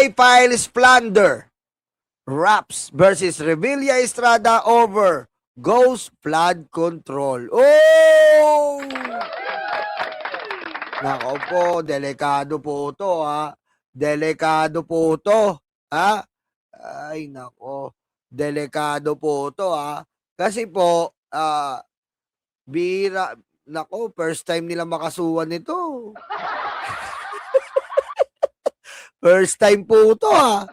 high-file splendor. Raps versus Revilla Estrada over Ghost Flood Control. Oh! Nako po, delikado po to ha. Delikado po to. Ha? Ay, nako. Delikado po to ha. Kasi po, bira, nako, first time nila makasuhan nito. First time po to ha.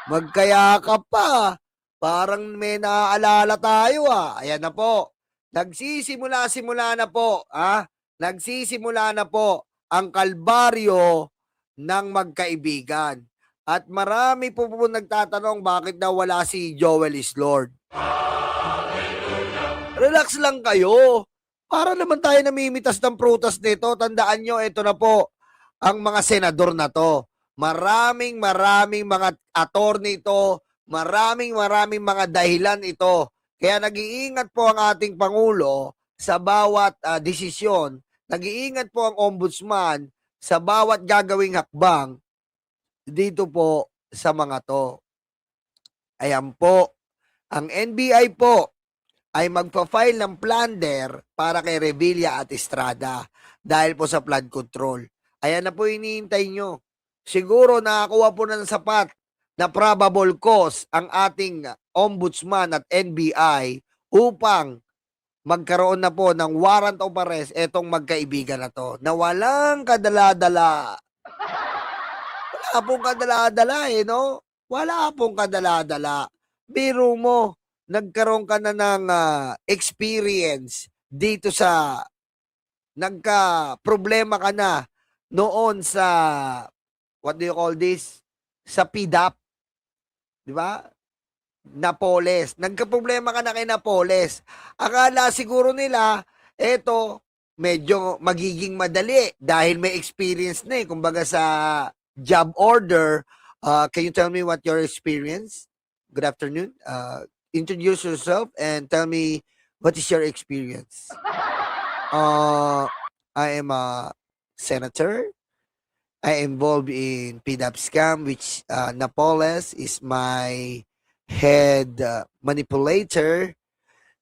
Magkayakap pa. Parang may naaalala tayo Ayan na po. Nagsisimula na po. Nagsisimula na po ang kalbaryo ng magkaibigan. At marami po nagtatanong bakit daw wala si Joel is Lord. Relax lang kayo. Para naman tayo namimitas ng prutas nito. Tandaan nyo, ito na po ang mga senador na to. Maraming mga attorney ito. Maraming mga dahilan ito. Kaya nag-iingat po ang ating Pangulo sa bawat desisyon. Nag-iingat po ang ombudsman sa bawat gagawing hakbang dito po sa mga to. Ayan po. Ang NBI po ay magpa-file ng plunder para kay Revilla at Estrada dahil po sa flood control. Ayan na po iniintay nyo. Siguro nakakuha po ng sapat na probable cause ang ating ombudsman at NBI upang magkaroon na po ng warrant of arrest etong magkaibigan na to na walang kadala-dala. Wala pong kadala-dala no? Wala pong kadala-dala. Biro mo, nagkaroon ka na ng experience dito sa nagka-problema ka na noon sa what do you call this? Sa PDAP. Di ba? Napoles. Nagka-problema ka na kay Napoles. Akala siguro nila, eto, medyo magiging madali dahil may experience na kumbaga sa job order. Can you tell me what your experience? Good afternoon. Introduce yourself and tell me what is your experience. I am a senator. I am involved in PDAP scam, which Napoles is my head manipulator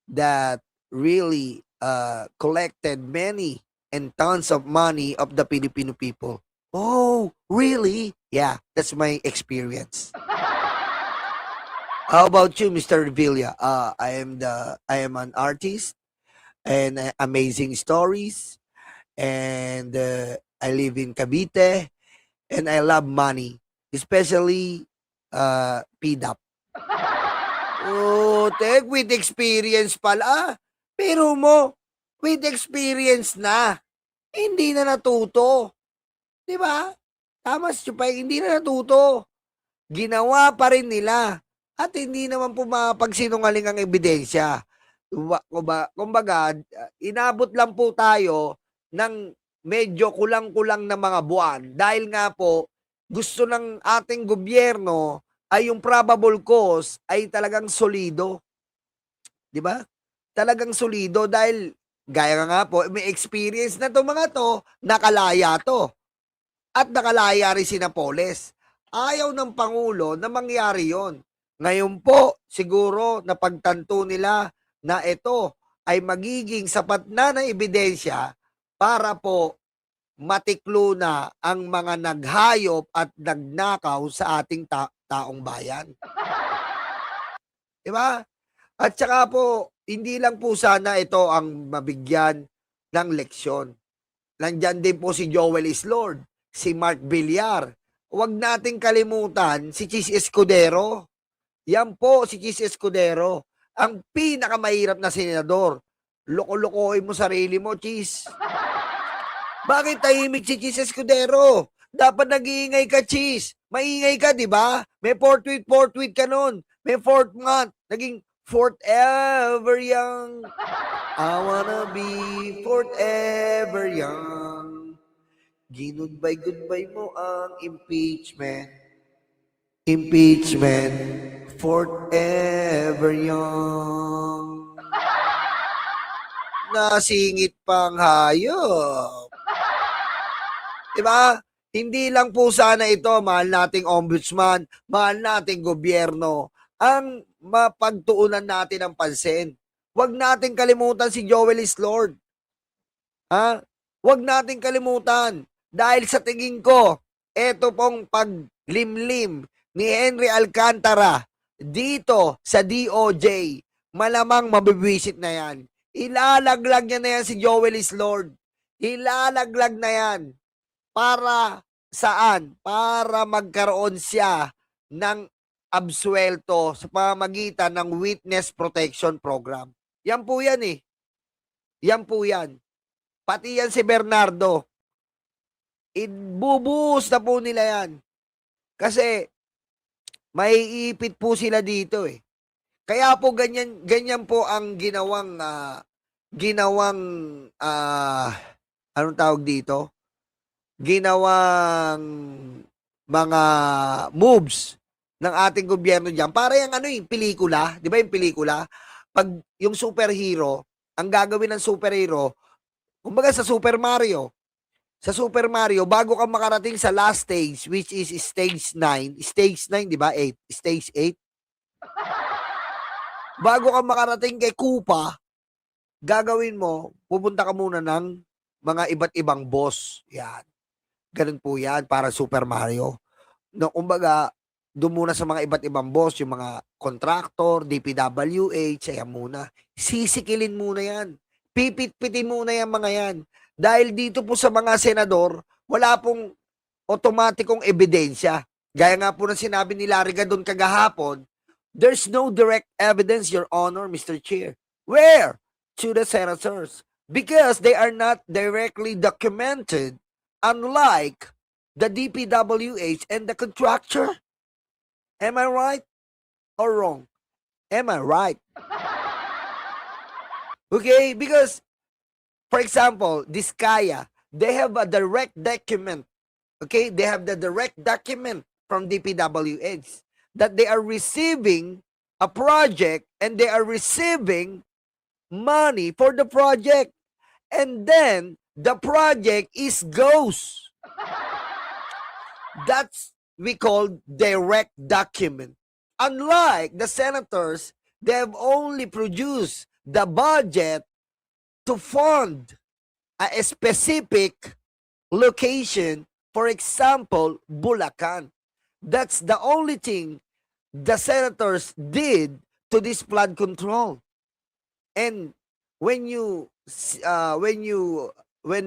that really collected many and tons of money of the Filipino people. Oh, really? Yeah, that's my experience. How about you, Mr. Revilla? I am an artist and amazing stories, and I live in Cavite, and I love money, especially PDAP. Oh, tek, with experience pala. Pero mo, with experience na, hindi na natuto. Di ba? Tama si Chupay, hindi na natuto. Ginawa pa rin nila. At hindi naman po mapagsinungaling ang ebidensya. Kumbaga, inabot lang po tayo ng medyo kulang-kulang na mga buwan. Dahil nga po, gusto ng ating gobyerno ay yung probable cause ay talagang solido. Di ba? Talagang solido dahil, gaya nga po, may experience na to mga to, nakalaya to. At nakalaya rin si Napoles. Ayaw ng Pangulo na mangyari yon. Ngayon po, siguro napagtanto nila na ito ay magiging sapat na ebidensya para po matiklo na ang mga naghayop at nagnakaw sa ating taong bayan. Diba? At saka po, hindi lang po sana ito ang mabigyan ng leksyon. Nandyan din po si Joel is Lord, si Mark Villar. Huwag nating kalimutan si Chis Escudero. Yan po si Chis Escudero, ang pinakamahirap na senador. Loko-lokohin mo sarili mo, Chis. Bakit tahimik si Chis Escudero? Dapat nag-iingay ka, Chis. Maingay ka, di ba? May fourth week ka nun. May fourth month. Naging forever young. I wanna be forever young. Goodbye mo ang impeachment. Forever young. Nasingit pang hayop. Diba? Hindi lang po sana ito, mahal nating ombudsman, mahal nating gobyerno, ang mapagtuunan natin ng pansin. Huwag nating kalimutan si Joel is Lord. Ha? Huwag nating kalimutan. Dahil sa tingin ko, eto pong paglimlim ni Henry Alcantara dito sa DOJ, malamang mabibwisit na yan. Ilalaglag niya na yan si Joel is Lord. Ilalaglag na yan. Para saan? Para magkaroon siya ng absuelto sa pamamagitan ng Witness Protection Program. Yan po yan eh. Yan po yan. Pati yan si Bernardo. Ibubuhos na po nila yan. Kasi maiipit po sila dito eh. Kaya po ganyan po ang anong tawag dito? Ginawang mga moves ng ating gobyerno diyan. Para yung pelikula, 'di ba yung pelikula? Pag yung superhero, ang gagawin ng superhero, kumbaga sa Super Mario, bago ka makarating sa last stage, which is stage 9, 'di ba? 8, stage 8. Bago ka makarating kay Koopa, gagawin mo, pupunta ka muna ng mga iba't ibang boss. Yan. Ganun po yan para Super Mario. No, kumbaga, doon muna sa mga iba't ibang boss, yung mga contractor, DPWH, ayan muna. Sisikilin muna yan. Pipit-pitin muna yan mga yan. Dahil dito po sa mga senador, wala pong otomatikong ebidensya. Gaya nga po na sinabi ni Larry doon kagahapon, there's no direct evidence, Your Honor, Mr. Chair. Where? To the senators. Because they are not directly documented, unlike the DPWH and the contractor. Am I right or wrong? Am I right? Okay, because, for example, Diskaya, they have a direct document. Okay, they have the direct document from DPWH that they are receiving a project and they are receiving money for the project. And then, the project is ghost. That's we call direct document. Unlike the senators, they have only produced the budget to fund a specific location, for example, Bulacan. That's the only thing the senators did to this flood control. And when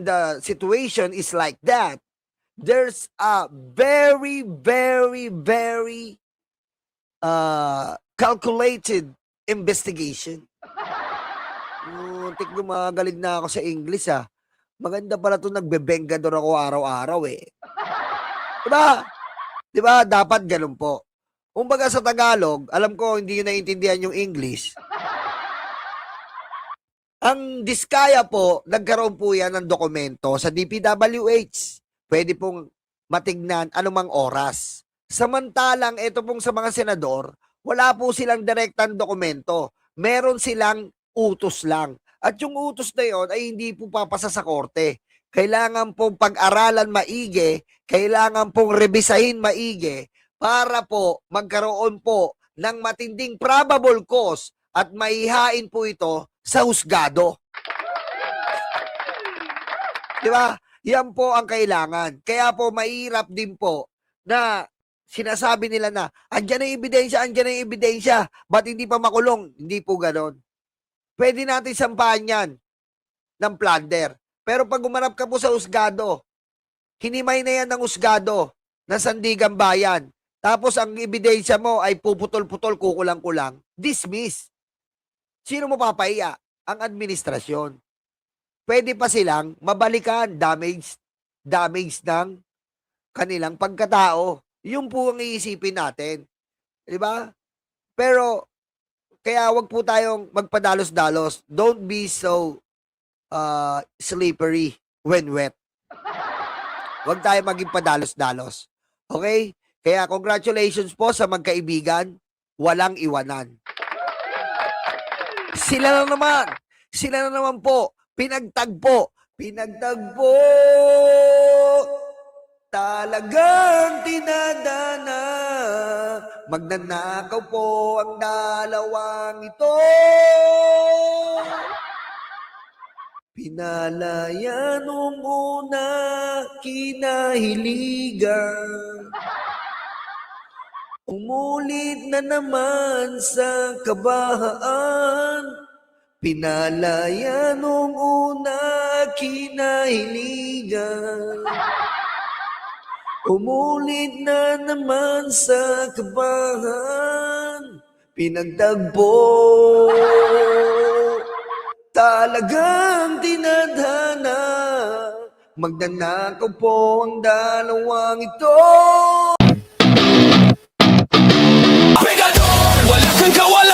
the situation is like that, there's a very, very, very calculated investigation. Muntik gumagaling na ako sa English ah. Maganda pala ito, nagbebengador ako araw-araw eh. Diba? Diba? Dapat ganun po. Kumbaga sa Tagalog, alam ko hindi nyo naiintindihan yung English. Ang Diskaya po, nagkaroon po yan ng dokumento sa DPWH. Pwede pong matignan anumang oras. Samantalang ito pong sa mga senador, wala po silang direktang dokumento. Meron silang utos lang. At yung utos na yon ay hindi po papasa sa korte. Kailangan pong pag-aralan maigi, kailangan pong rebisahin maigi para po magkaroon po ng matinding probable cause at maihain po ito sa husgado. Di ba? Yan po ang kailangan. Kaya po mahirap din po na sinasabi nila na andyan ang ebidensya, andyan ang ebidensya. Ba't hindi pa makulong? Hindi po ganon. Pwede natin sampahan yan ng plunder. Pero pag umarap ka po sa husgado, hinimay na yan ng husgado ng Sandigan Bayan. Tapos ang ebidensya mo ay puputol-putol, kukulang-kulang. Dismiss. Sino mo papaiya? Ang administrasyon. Pwede pa silang mabalikan damage ng kanilang pagkatao. Yun po ang iisipin natin. Di ba? Pero, kaya wag po tayong magpadalos-dalos. Don't be so slippery when wet. Wag tayo maging padalos-dalos. Okay? Kaya congratulations po sa magkaibigan. Walang iwanan. Sila na naman po, pinagtagpo, Talagang tinadana, magnanakaw po ang dalawang ito. Pinalaya nung una, kinahiligan. Umulit na naman sa kabahaan. Pinalaya nung una, kinahiligan. Umulit na naman sa kabahan, pinagtagpo. Talagang tinadhana, magnanakaw po ang dalawang ito. Pegador, wala kang kawalan.